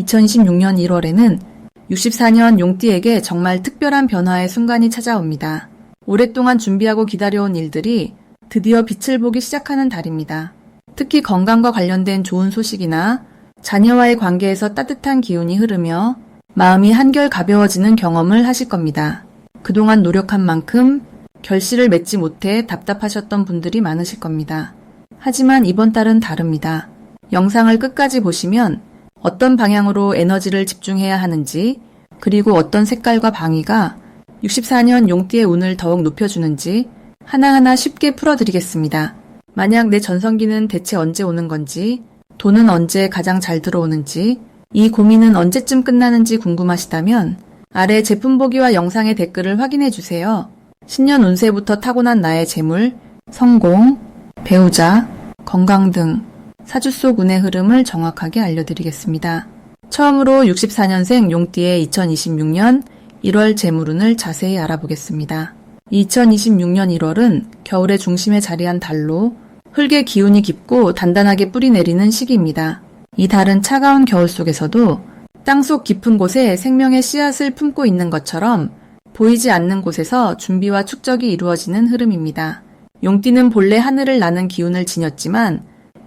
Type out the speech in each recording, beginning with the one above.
2026년 1월에는 64년 용띠에게 정말 특별한 변화의 순간이 찾아옵니다. 오랫동안 준비하고 기다려온 일들이 드디어 빛을 보기 시작하는 달입니다. 특히 건강과 관련된 좋은 소식이나 자녀와의 관계에서 따뜻한 기운이 흐르며 마음이 한결 가벼워지는 경험을 하실 겁니다. 그동안 노력한 만큼 결실을 맺지 못해 답답하셨던 분들이 많으실 겁니다. 하지만 이번 달은 다릅니다. 영상을 끝까지 보시면 어떤 방향으로 에너지를 집중해야 하는지, 그리고 어떤 색깔과 방위가 64년 용띠의 운을 더욱 높여주는지 하나하나 쉽게 풀어드리겠습니다. 만약 내 전성기는 대체 언제 오는 건지, 돈은 언제 가장 잘 들어오는지, 이 고민은 언제쯤 끝나는지 궁금하시다면 아래 제품 보기와 영상의 댓글을 확인해 주세요. 신년 운세부터 타고난 나의 재물, 성공, 배우자, 건강 등 사주 속 운의 흐름을 정확하게 알려드리겠습니다. 처음으로 64년생 용띠의 2026년 1월 재물운을 자세히 알아보겠습니다. 2026년 1월은 겨울의 중심에 자리한 달로 흙의 기운이 깊고 단단하게 뿌리 내리는 시기입니다. 이 달은 차가운 겨울 속에서도 땅속 깊은 곳에 생명의 씨앗을 품고 있는 것처럼 보이지 않는 곳에서 준비와 축적이 이루어지는 흐름입니다. 용띠는 본래 하늘을 나는 기운을 지녔지만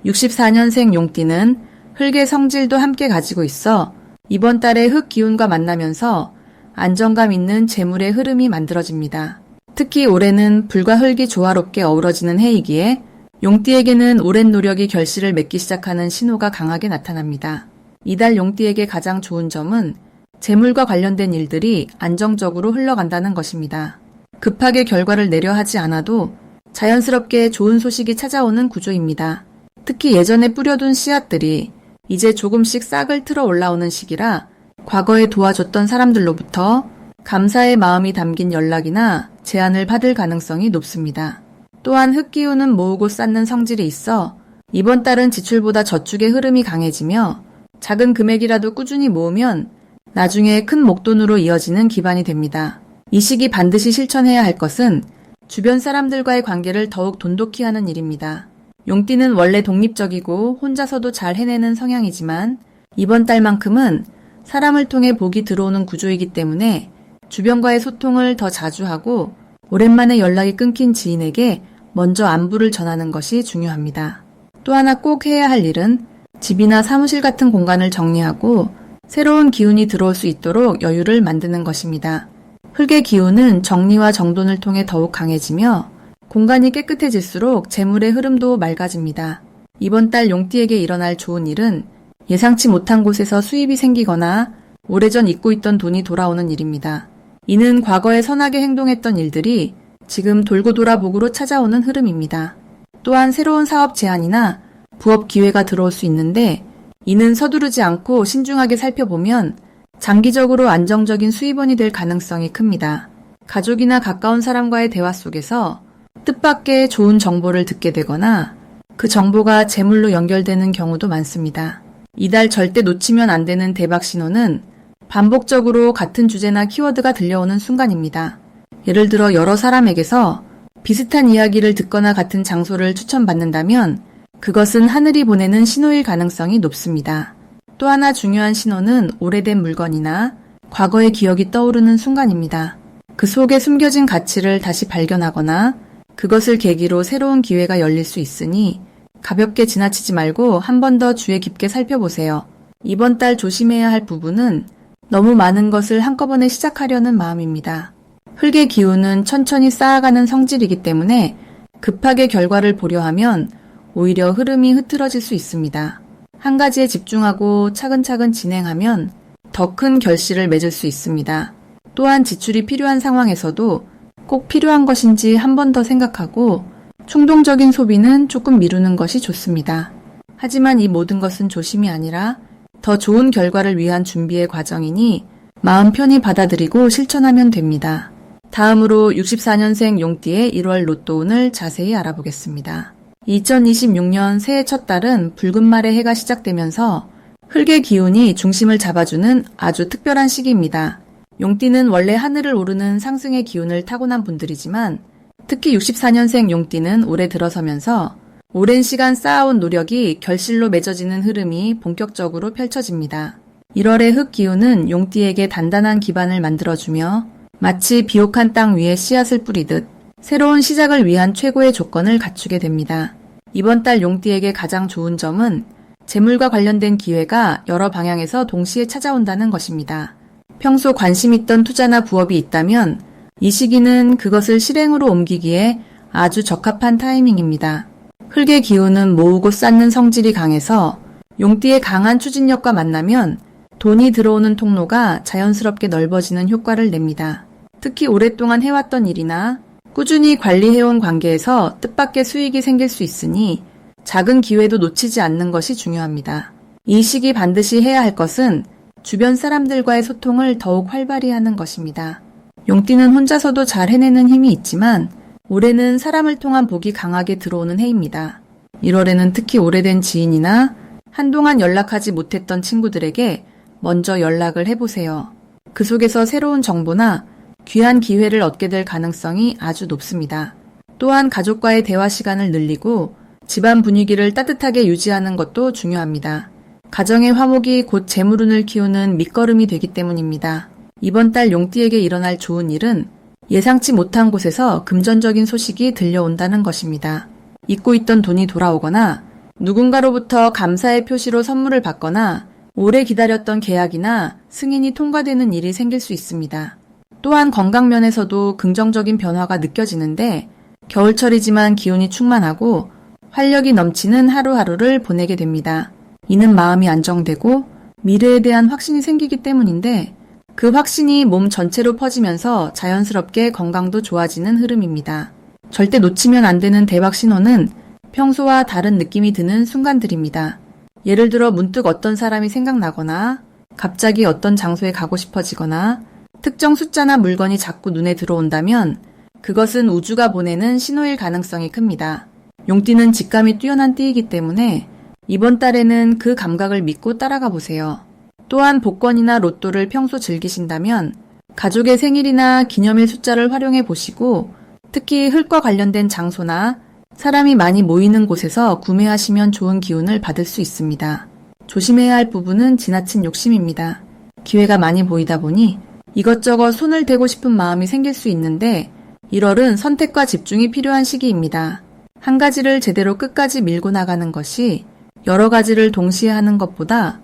64년생 용띠는 흙의 성질도 함께 가지고 있어 이번 달에 흙 기운과 만나면서 안정감 있는 재물의 흐름이 만들어집니다. 특히 올해는 불과 흙이 조화롭게 어우러지는 해이기에 용띠에게는 오랜 노력이 결실을 맺기 시작하는 신호가 강하게 나타납니다. 이달 용띠에게 가장 좋은 점은 재물과 관련된 일들이 안정적으로 흘러간다는 것입니다. 급하게 결과를 내려 하지 않아도 자연스럽게 좋은 소식이 찾아오는 구조입니다. 특히 예전에 뿌려둔 씨앗들이 이제 조금씩 싹을 틀어 올라오는 시기라 과거에 도와줬던 사람들로부터 감사의 마음이 담긴 연락이나 제안을 받을 가능성이 높습니다. 또한 흙기운은 모으고 쌓는 성질이 있어 이번 달은 지출보다 저축의 흐름이 강해지며 작은 금액이라도 꾸준히 모으면 나중에 큰 목돈으로 이어지는 기반이 됩니다. 이 시기 반드시 실천해야 할 것은 주변 사람들과의 관계를 더욱 돈독히 하는 일입니다. 용띠는 원래 독립적이고 혼자서도 잘 해내는 성향이지만 이번 달만큼은 사람을 통해 복이 들어오는 구조이기 때문에 주변과의 소통을 더 자주 하고 오랜만에 연락이 끊긴 지인에게 먼저 안부를 전하는 것이 중요합니다. 또 하나 꼭 해야 할 일은 집이나 사무실 같은 공간을 정리하고 새로운 기운이 들어올 수 있도록 여유를 만드는 것입니다. 흙의 기운은 정리와 정돈을 통해 더욱 강해지며 공간이 깨끗해질수록 재물의 흐름도 맑아집니다. 이번 달 용띠에게 일어날 좋은 일은 예상치 못한 곳에서 수입이 생기거나 오래전 잊고 있던 돈이 돌아오는 일입니다. 이는 과거에 선하게 행동했던 일들이 지금 돌고 돌아 복으로 찾아오는 흐름입니다. 또한 새로운 사업 제안이나 부업 기회가 들어올 수 있는데 이는 서두르지 않고 신중하게 살펴보면 장기적으로 안정적인 수입원이 될 가능성이 큽니다. 가족이나 가까운 사람과의 대화 속에서 뜻밖의 좋은 정보를 듣게 되거나 그 정보가 재물로 연결되는 경우도 많습니다. 이달 절대 놓치면 안 되는 대박 신호는 반복적으로 같은 주제나 키워드가 들려오는 순간입니다. 예를 들어 여러 사람에게서 비슷한 이야기를 듣거나 같은 장소를 추천받는다면 그것은 하늘이 보내는 신호일 가능성이 높습니다. 또 하나 중요한 신호는 오래된 물건이나 과거의 기억이 떠오르는 순간입니다. 그 속에 숨겨진 가치를 다시 발견하거나 그것을 계기로 새로운 기회가 열릴 수 있으니 가볍게 지나치지 말고 한 번 더 주의 깊게 살펴보세요. 이번 달 조심해야 할 부분은 너무 많은 것을 한꺼번에 시작하려는 마음입니다. 흙의 기운은 천천히 쌓아가는 성질이기 때문에 급하게 결과를 보려 하면 오히려 흐름이 흐트러질 수 있습니다. 한 가지에 집중하고 차근차근 진행하면 더 큰 결실을 맺을 수 있습니다. 또한 지출이 필요한 상황에서도 꼭 필요한 것인지 한 번 더 생각하고 충동적인 소비는 조금 미루는 것이 좋습니다. 하지만 이 모든 것은 조심이 아니라 더 좋은 결과를 위한 준비의 과정이니 마음 편히 받아들이고 실천하면 됩니다. 다음으로 64년생 용띠의 1월 로또운을 자세히 알아보겠습니다. 2026년 새해 첫 달은 붉은 말의 해가 시작되면서 흙의 기운이 중심을 잡아주는 아주 특별한 시기입니다. 용띠는 원래 하늘을 오르는 상승의 기운을 타고난 분들이지만 특히 64년생 용띠는 올해 들어서면서 오랜 시간 쌓아온 노력이 결실로 맺어지는 흐름이 본격적으로 펼쳐집니다. 1월의 흙 기운은 용띠에게 단단한 기반을 만들어주며 마치 비옥한 땅 위에 씨앗을 뿌리듯 새로운 시작을 위한 최고의 조건을 갖추게 됩니다. 이번 달 용띠에게 가장 좋은 점은 재물과 관련된 기회가 여러 방향에서 동시에 찾아온다는 것입니다. 평소 관심 있던 투자나 부업이 있다면 이 시기는 그것을 실행으로 옮기기에 아주 적합한 타이밍입니다. 흙의 기운은 모으고 쌓는 성질이 강해서 용띠의 강한 추진력과 만나면 돈이 들어오는 통로가 자연스럽게 넓어지는 효과를 냅니다. 특히 오랫동안 해왔던 일이나 꾸준히 관리해온 관계에서 뜻밖의 수익이 생길 수 있으니 작은 기회도 놓치지 않는 것이 중요합니다. 이 시기 반드시 해야 할 것은 주변 사람들과의 소통을 더욱 활발히 하는 것입니다. 용띠는 혼자서도 잘 해내는 힘이 있지만 올해는 사람을 통한 복이 강하게 들어오는 해입니다. 1월에는 특히 오래된 지인이나 한동안 연락하지 못했던 친구들에게 먼저 연락을 해보세요. 그 속에서 새로운 정보나 귀한 기회를 얻게 될 가능성이 아주 높습니다. 또한 가족과의 대화 시간을 늘리고 집안 분위기를 따뜻하게 유지하는 것도 중요합니다. 가정의 화목이 곧 재물운을 키우는 밑거름이 되기 때문입니다. 이번 달 용띠에게 일어날 좋은 일은 예상치 못한 곳에서 금전적인 소식이 들려온다는 것입니다. 잊고 있던 돈이 돌아오거나 누군가로부터 감사의 표시로 선물을 받거나 오래 기다렸던 계약이나 승인이 통과되는 일이 생길 수 있습니다. 또한 건강 면에서도 긍정적인 변화가 느껴지는데 겨울철이지만 기운이 충만하고 활력이 넘치는 하루하루를 보내게 됩니다. 이는 마음이 안정되고 미래에 대한 확신이 생기기 때문인데 그 확신이 몸 전체로 퍼지면서 자연스럽게 건강도 좋아지는 흐름입니다. 절대 놓치면 안 되는 대박 신호는 평소와 다른 느낌이 드는 순간들입니다. 예를 들어 문득 어떤 사람이 생각나거나 갑자기 어떤 장소에 가고 싶어지거나 특정 숫자나 물건이 자꾸 눈에 들어온다면 그것은 우주가 보내는 신호일 가능성이 큽니다. 용띠는 직감이 뛰어난 띠이기 때문에 이번 달에는 그 감각을 믿고 따라가 보세요. 또한 복권이나 로또를 평소 즐기신다면 가족의 생일이나 기념일 숫자를 활용해 보시고 특히 흙과 관련된 장소나 사람이 많이 모이는 곳에서 구매하시면 좋은 기운을 받을 수 있습니다. 조심해야 할 부분은 지나친 욕심입니다. 기회가 많이 보이다 보니 이것저것 손을 대고 싶은 마음이 생길 수 있는데 1월은 선택과 집중이 필요한 시기입니다. 한 가지를 제대로 끝까지 밀고 나가는 것이 여러 가지를 동시에 하는 것보다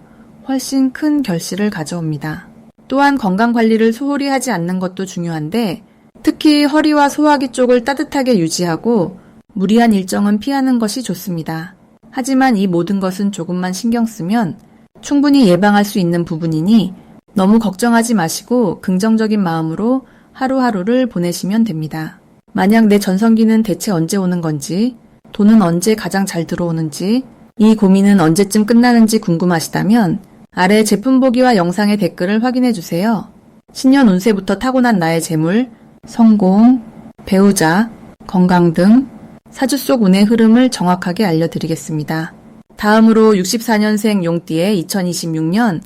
훨씬 큰 결실을 가져옵니다. 또한 건강관리를 소홀히 하지 않는 것도 중요한데 특히 허리와 소화기 쪽을 따뜻하게 유지하고 무리한 일정은 피하는 것이 좋습니다. 하지만 이 모든 것은 조금만 신경 쓰면 충분히 예방할 수 있는 부분이니 너무 걱정하지 마시고 긍정적인 마음으로 하루하루를 보내시면 됩니다. 만약 내 전성기는 대체 언제 오는 건지, 돈은 언제 가장 잘 들어오는지, 이 고민은 언제쯤 끝나는지 궁금하시다면 아래 제품 보기와 영상의 댓글을 확인해 주세요. 신년 운세부터 타고난 나의 재물, 성공, 배우자, 건강 등 사주 속 운의 흐름을 정확하게 알려드리겠습니다. 다음으로 64년생 용띠의 2026년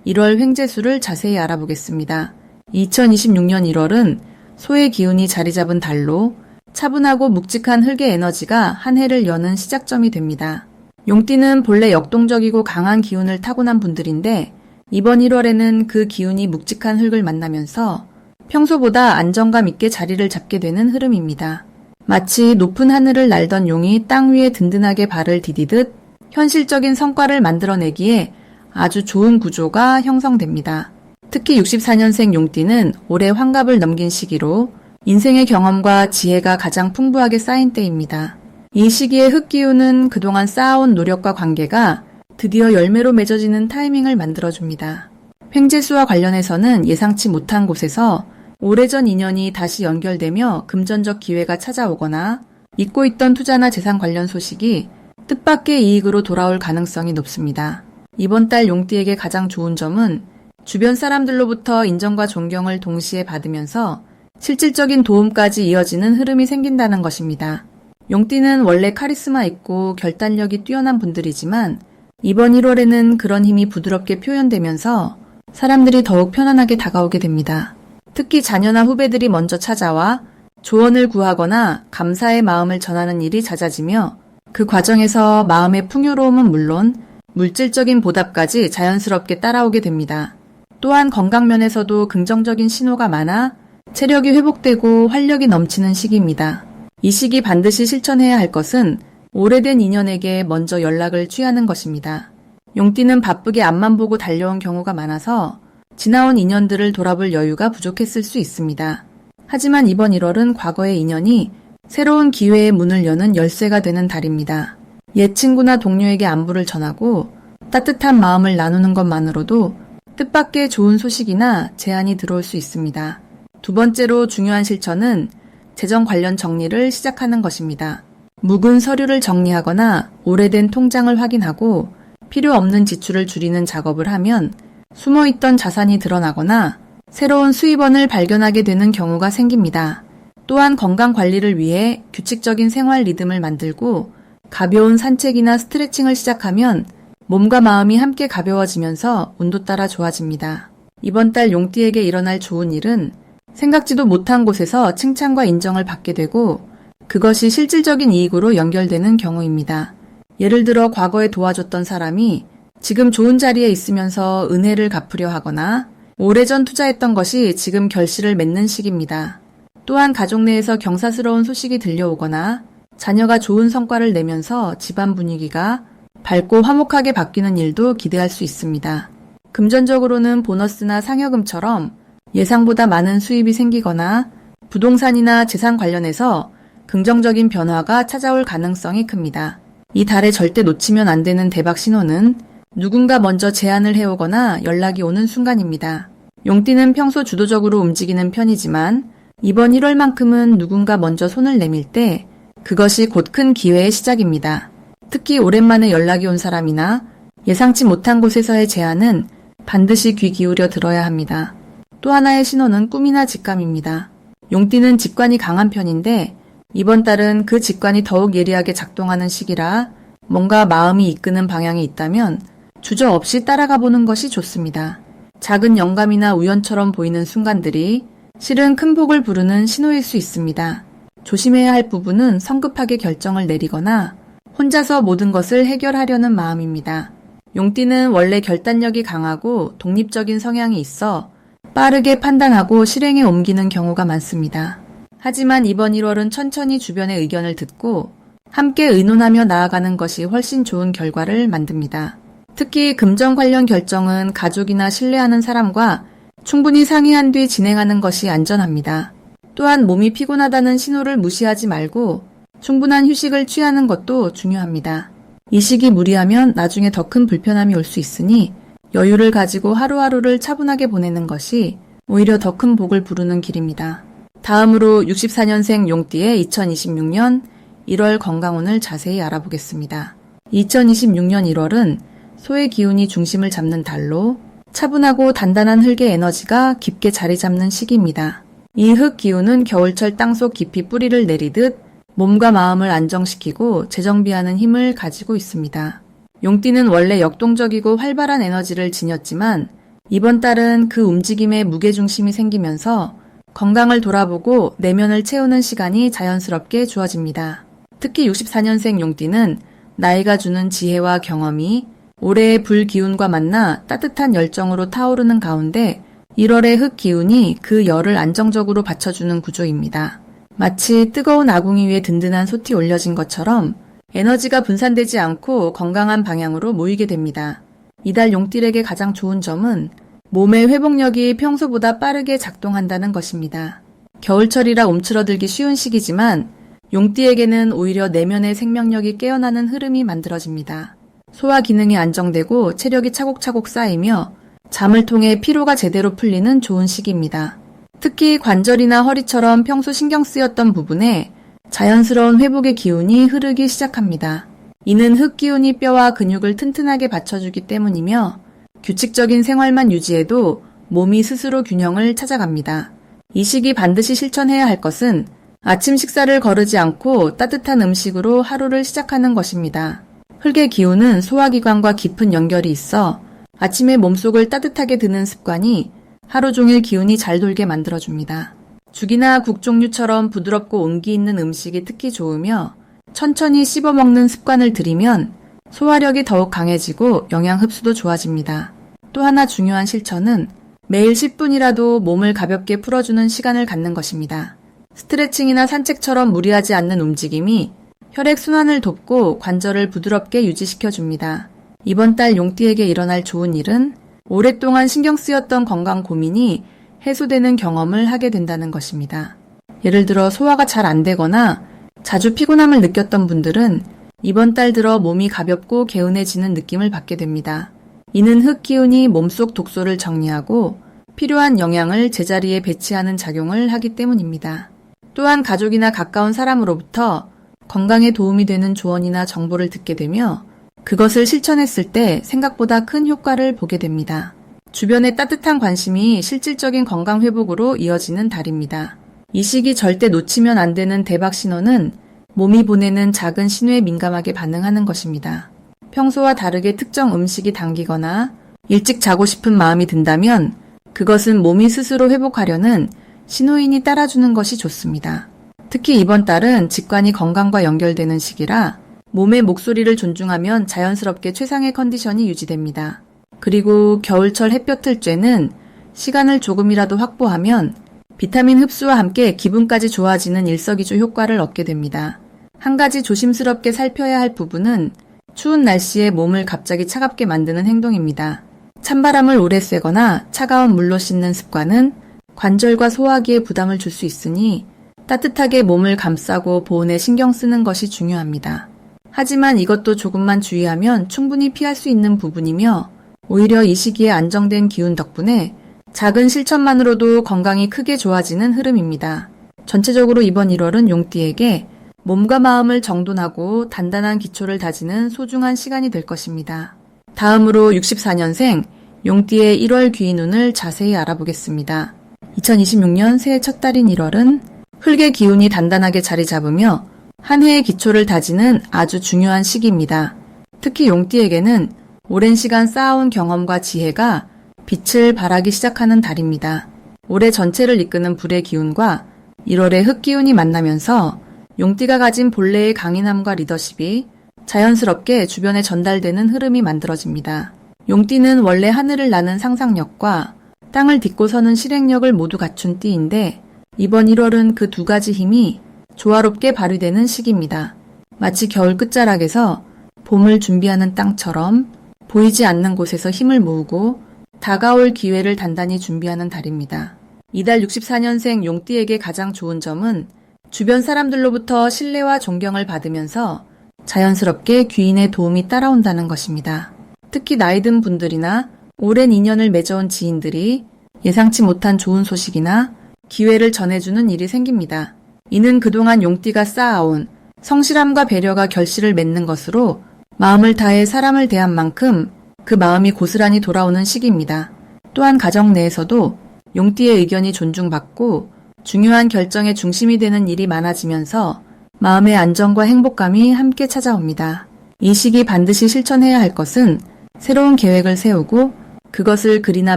1월 횡재수를 자세히 알아보겠습니다. 2026년 1월은 소의 기운이 자리 잡은 달로 차분하고 묵직한 흙의 에너지가 한 해를 여는 시작점이 됩니다. 용띠는 본래 역동적이고 강한 기운을 타고난 분들인데 이번 1월에는 그 기운이 묵직한 흙을 만나면서 평소보다 안정감 있게 자리를 잡게 되는 흐름입니다. 마치 높은 하늘을 날던 용이 땅 위에 든든하게 발을 디디듯 현실적인 성과를 만들어내기에 아주 좋은 구조가 형성됩니다. 특히 64년생 용띠는 올해 환갑을 넘긴 시기로 인생의 경험과 지혜가 가장 풍부하게 쌓인 때입니다. 이 시기의 흙기운은 그동안 쌓아온 노력과 관계가 드디어 열매로 맺어지는 타이밍을 만들어줍니다. 횡재수와 관련해서는 예상치 못한 곳에서 오래전 인연이 다시 연결되며 금전적 기회가 찾아오거나 잊고 있던 투자나 재산 관련 소식이 뜻밖의 이익으로 돌아올 가능성이 높습니다. 이번 달 용띠에게 가장 좋은 점은 주변 사람들로부터 인정과 존경을 동시에 받으면서 실질적인 도움까지 이어지는 흐름이 생긴다는 것입니다. 용띠는 원래 카리스마 있고 결단력이 뛰어난 분들이지만 이번 1월에는 그런 힘이 부드럽게 표현되면서 사람들이 더욱 편안하게 다가오게 됩니다. 특히 자녀나 후배들이 먼저 찾아와 조언을 구하거나 감사의 마음을 전하는 일이 잦아지며 그 과정에서 마음의 풍요로움은 물론 물질적인 보답까지 자연스럽게 따라오게 됩니다. 또한 건강면에서도 긍정적인 신호가 많아 체력이 회복되고 활력이 넘치는 시기입니다. 이 시기 반드시 실천해야 할 것은 오래된 인연에게 먼저 연락을 취하는 것입니다. 용띠는 바쁘게 앞만 보고 달려온 경우가 많아서 지나온 인연들을 돌아볼 여유가 부족했을 수 있습니다. 하지만 이번 1월은 과거의 인연이 새로운 기회의 문을 여는 열쇠가 되는 달입니다. 옛 친구나 동료에게 안부를 전하고 따뜻한 마음을 나누는 것만으로도 뜻밖의 좋은 소식이나 제안이 들어올 수 있습니다. 두 번째로 중요한 실천은 재정 관련 정리를 시작하는 것입니다. 묵은 서류를 정리하거나 오래된 통장을 확인하고 필요 없는 지출을 줄이는 작업을 하면 숨어있던 자산이 드러나거나 새로운 수입원을 발견하게 되는 경우가 생깁니다. 또한 건강 관리를 위해 규칙적인 생활 리듬을 만들고 가벼운 산책이나 스트레칭을 시작하면 몸과 마음이 함께 가벼워지면서 온도 따라 좋아집니다. 이번 달 용띠에게 일어날 좋은 일은 생각지도 못한 곳에서 칭찬과 인정을 받게 되고 그것이 실질적인 이익으로 연결되는 경우입니다. 예를 들어 과거에 도와줬던 사람이 지금 좋은 자리에 있으면서 은혜를 갚으려 하거나 오래전 투자했던 것이 지금 결실을 맺는 시기입니다. 또한 가족 내에서 경사스러운 소식이 들려오거나 자녀가 좋은 성과를 내면서 집안 분위기가 밝고 화목하게 바뀌는 일도 기대할 수 있습니다. 금전적으로는 보너스나 상여금처럼 예상보다 많은 수입이 생기거나 부동산이나 재산 관련해서 긍정적인 변화가 찾아올 가능성이 큽니다. 이 달에 절대 놓치면 안 되는 대박 신호는 누군가 먼저 제안을 해오거나 연락이 오는 순간입니다. 용띠는 평소 주도적으로 움직이는 편이지만 이번 1월만큼은 누군가 먼저 손을 내밀 때 그것이 곧 큰 기회의 시작입니다. 특히 오랜만에 연락이 온 사람이나 예상치 못한 곳에서의 제안은 반드시 귀 기울여 들어야 합니다. 또 하나의 신호는 꿈이나 직감입니다. 용띠는 직관이 강한 편인데 이번 달은 그 직관이 더욱 예리하게 작동하는 시기라 뭔가 마음이 이끄는 방향이 있다면 주저없이 따라가 보는 것이 좋습니다. 작은 영감이나 우연처럼 보이는 순간들이 실은 큰 복을 부르는 신호일 수 있습니다. 조심해야 할 부분은 성급하게 결정을 내리거나 혼자서 모든 것을 해결하려는 마음입니다. 용띠는 원래 결단력이 강하고 독립적인 성향이 있어 빠르게 판단하고 실행에 옮기는 경우가 많습니다. 하지만 이번 1월은 천천히 주변의 의견을 듣고 함께 의논하며 나아가는 것이 훨씬 좋은 결과를 만듭니다. 특히 금전 관련 결정은 가족이나 신뢰하는 사람과 충분히 상의한 뒤 진행하는 것이 안전합니다. 또한 몸이 피곤하다는 신호를 무시하지 말고 충분한 휴식을 취하는 것도 중요합니다. 이 시기 무리하면 나중에 더 큰 불편함이 올 수 있으니 여유를 가지고 하루하루를 차분하게 보내는 것이 오히려 더 큰 복을 부르는 길입니다. 다음으로 64년생 용띠의 2026년 1월 건강운을 자세히 알아보겠습니다. 2026년 1월은 소의 기운이 중심을 잡는 달로 차분하고 단단한 흙의 에너지가 깊게 자리 잡는 시기입니다. 이 흙 기운은 겨울철 땅속 깊이 뿌리를 내리듯 몸과 마음을 안정시키고 재정비하는 힘을 가지고 있습니다. 용띠는 원래 역동적이고 활발한 에너지를 지녔지만 이번 달은 그 움직임에 무게중심이 생기면서 건강을 돌아보고 내면을 채우는 시간이 자연스럽게 주어집니다. 특히 64년생 용띠는 나이가 주는 지혜와 경험이 올해의 불 기운과 만나 따뜻한 열정으로 타오르는 가운데 1월의 흙 기운이 그 열을 안정적으로 받쳐주는 구조입니다. 마치 뜨거운 아궁이 위에 든든한 솥이 올려진 것처럼 에너지가 분산되지 않고 건강한 방향으로 모이게 됩니다. 이달 용띠에게 가장 좋은 점은 몸의 회복력이 평소보다 빠르게 작동한다는 것입니다. 겨울철이라 움츠러들기 쉬운 시기지만 용띠에게는 오히려 내면의 생명력이 깨어나는 흐름이 만들어집니다. 소화 기능이 안정되고 체력이 차곡차곡 쌓이며 잠을 통해 피로가 제대로 풀리는 좋은 시기입니다. 특히 관절이나 허리처럼 평소 신경 쓰였던 부분에 자연스러운 회복의 기운이 흐르기 시작합니다. 이는 흙 기운이 뼈와 근육을 튼튼하게 받쳐주기 때문이며 규칙적인 생활만 유지해도 몸이 스스로 균형을 찾아갑니다. 이 시기 반드시 실천해야 할 것은 아침 식사를 거르지 않고 따뜻한 음식으로 하루를 시작하는 것입니다. 흙의 기운은 소화기관과 깊은 연결이 있어 아침에 몸속을 따뜻하게 드는 습관이 하루 종일 기운이 잘 돌게 만들어줍니다. 죽이나 국 종류처럼 부드럽고 온기 있는 음식이 특히 좋으며 천천히 씹어먹는 습관을 들이면 소화력이 더욱 강해지고 영양 흡수도 좋아집니다. 또 하나 중요한 실천은 매일 10분이라도 몸을 가볍게 풀어주는 시간을 갖는 것입니다. 스트레칭이나 산책처럼 무리하지 않는 움직임이 혈액순환을 돕고 관절을 부드럽게 유지시켜줍니다. 이번 달 용띠에게 일어날 좋은 일은 오랫동안 신경 쓰였던 건강 고민이 해소되는 경험을 하게 된다는 것입니다. 예를 들어 소화가 잘 안 되거나 자주 피곤함을 느꼈던 분들은 이번 달 들어 몸이 가볍고 개운해지는 느낌을 받게 됩니다. 이는 흙 기운이 몸속 독소를 정리하고 필요한 영양을 제자리에 배치하는 작용을 하기 때문입니다. 또한 가족이나 가까운 사람으로부터 건강에 도움이 되는 조언이나 정보를 듣게 되며 그것을 실천했을 때 생각보다 큰 효과를 보게 됩니다. 주변의 따뜻한 관심이 실질적인 건강 회복으로 이어지는 달입니다. 이 시기 절대 놓치면 안 되는 대박 신호는 몸이 보내는 작은 신호에 민감하게 반응하는 것입니다. 평소와 다르게 특정 음식이 당기거나 일찍 자고 싶은 마음이 든다면 그것은 몸이 스스로 회복하려는 신호인이 따라주는 것이 좋습니다. 특히 이번 달은 직관이 건강과 연결되는 시기라 몸의 목소리를 존중하면 자연스럽게 최상의 컨디션이 유지됩니다. 그리고 겨울철 햇볕을 쬐는 시간을 조금이라도 확보하면 비타민 흡수와 함께 기분까지 좋아지는 일석이조 효과를 얻게 됩니다. 한 가지 조심스럽게 살펴야 할 부분은 추운 날씨에 몸을 갑자기 차갑게 만드는 행동입니다. 찬바람을 오래 쐬거나 차가운 물로 씻는 습관은 관절과 소화기에 부담을 줄 수 있으니 따뜻하게 몸을 감싸고 보온에 신경 쓰는 것이 중요합니다. 하지만 이것도 조금만 주의하면 충분히 피할 수 있는 부분이며 오히려 이 시기에 안정된 기운 덕분에 작은 실천만으로도 건강이 크게 좋아지는 흐름입니다. 전체적으로 이번 1월은 용띠에게 몸과 마음을 정돈하고 단단한 기초를 다지는 소중한 시간이 될 것입니다. 다음으로 64년생 용띠의 1월 귀인운을 자세히 알아보겠습니다. 2026년 새해 첫 달인 1월은 흙의 기운이 단단하게 자리 잡으며 한 해의 기초를 다지는 아주 중요한 시기입니다. 특히 용띠에게는 오랜 시간 쌓아온 경험과 지혜가 빛을 발하기 시작하는 달입니다. 올해 전체를 이끄는 불의 기운과 1월의 흙 기운이 만나면서 용띠가 가진 본래의 강인함과 리더십이 자연스럽게 주변에 전달되는 흐름이 만들어집니다. 용띠는 원래 하늘을 나는 상상력과 땅을 딛고 서는 실행력을 모두 갖춘 띠인데 이번 1월은 그 두 가지 힘이 조화롭게 발휘되는 시기입니다. 마치 겨울 끝자락에서 봄을 준비하는 땅처럼 보이지 않는 곳에서 힘을 모으고 다가올 기회를 단단히 준비하는 달입니다. 이달 64년생 용띠에게 가장 좋은 점은 주변 사람들로부터 신뢰와 존경을 받으면서 자연스럽게 귀인의 도움이 따라온다는 것입니다. 특히 나이 든 분들이나 오랜 인연을 맺어온 지인들이 예상치 못한 좋은 소식이나 기회를 전해주는 일이 생깁니다. 이는 그동안 용띠가 쌓아온 성실함과 배려가 결실을 맺는 것으로 마음을 다해 사람을 대한 만큼 그 마음이 고스란히 돌아오는 시기입니다. 또한 가정 내에서도 용띠의 의견이 존중받고 중요한 결정의 중심이 되는 일이 많아지면서 마음의 안정과 행복감이 함께 찾아옵니다. 이 시기 반드시 실천해야 할 것은 새로운 계획을 세우고 그것을 글이나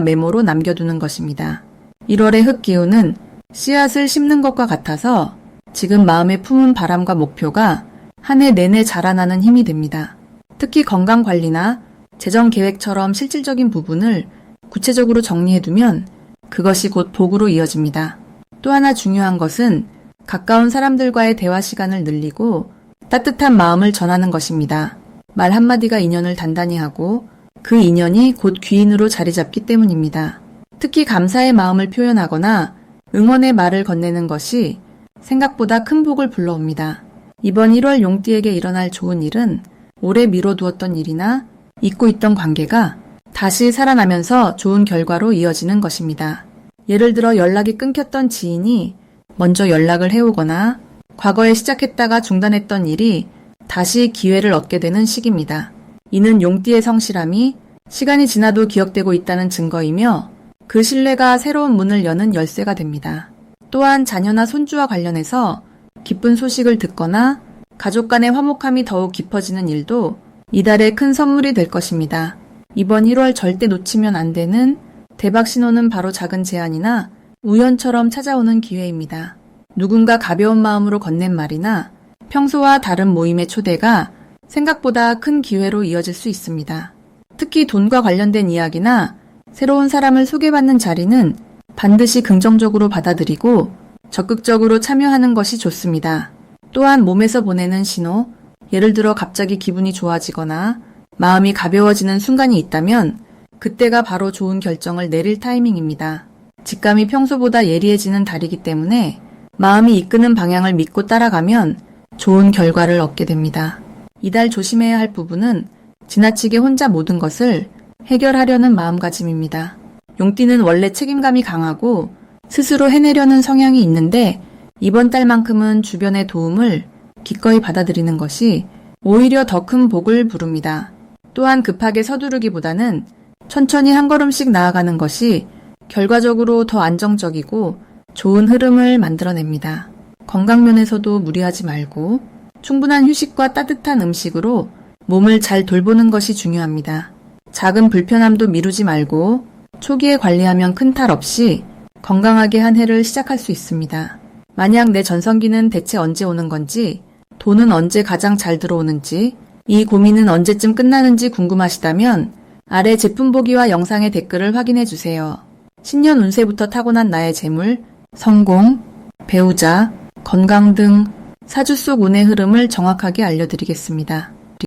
메모로 남겨두는 것입니다. 1월의 흙기운은 씨앗을 심는 것과 같아서 지금 마음에 품은 바람과 목표가 한 해 내내 자라나는 힘이 됩니다. 특히 건강관리나 재정계획처럼 실질적인 부분을 구체적으로 정리해두면 그것이 곧 복으로 이어집니다. 또 하나 중요한 것은 가까운 사람들과의 대화 시간을 늘리고 따뜻한 마음을 전하는 것입니다. 말 한마디가 인연을 단단히 하고 그 인연이 곧 귀인으로 자리 잡기 때문입니다. 특히 감사의 마음을 표현하거나 응원의 말을 건네는 것이 생각보다 큰 복을 불러옵니다. 이번 1월 용띠에게 일어날 좋은 일은 오래 미뤄두었던 일이나 잊고 있던 관계가 다시 살아나면서 좋은 결과로 이어지는 것입니다. 예를 들어 연락이 끊겼던 지인이 먼저 연락을 해오거나 과거에 시작했다가 중단했던 일이 다시 기회를 얻게 되는 시기입니다. 이는 용띠의 성실함이 시간이 지나도 기억되고 있다는 증거이며 그 신뢰가 새로운 문을 여는 열쇠가 됩니다. 또한 자녀나 손주와 관련해서 기쁜 소식을 듣거나 가족 간의 화목함이 더욱 깊어지는 일도 이달의 큰 선물이 될 것입니다. 이번 1월 절대 놓치면 안 되는 대박 신호는 바로 작은 제안이나 우연처럼 찾아오는 기회입니다. 누군가 가벼운 마음으로 건넨 말이나 평소와 다른 모임의 초대가 생각보다 큰 기회로 이어질 수 있습니다. 특히 돈과 관련된 이야기나 새로운 사람을 소개받는 자리는 반드시 긍정적으로 받아들이고 적극적으로 참여하는 것이 좋습니다. 또한 몸에서 보내는 신호, 예를 들어 갑자기 기분이 좋아지거나 마음이 가벼워지는 순간이 있다면 그때가 바로 좋은 결정을 내릴 타이밍입니다. 직감이 평소보다 예리해지는 달이기 때문에 마음이 이끄는 방향을 믿고 따라가면 좋은 결과를 얻게 됩니다. 이달 조심해야 할 부분은 지나치게 혼자 모든 것을 해결하려는 마음가짐입니다. 용띠는 원래 책임감이 강하고 스스로 해내려는 성향이 있는데 이번 달만큼은 주변의 도움을 기꺼이 받아들이는 것이 오히려 더 큰 복을 부릅니다. 또한 급하게 서두르기보다는 천천히 한 걸음씩 나아가는 것이 결과적으로 더 안정적이고 좋은 흐름을 만들어냅니다. 건강면에서도 무리하지 말고 충분한 휴식과 따뜻한 음식으로 몸을 잘 돌보는 것이 중요합니다. 작은 불편함도 미루지 말고 초기에 관리하면 큰 탈 없이 건강하게 한 해를 시작할 수 있습니다. 만약 내 전성기는 대체 언제 오는 건지, 돈은 언제 가장 잘 들어오는지, 이 고민은 언제쯤 끝나는지 궁금하시다면 아래 제품 보기와 영상의 댓글을 확인해 주세요. 신년 운세부터 타고난 나의 재물, 성공, 배우자, 건강 등 사주 속 운의 흐름을 정확하게 알려드리겠습니다.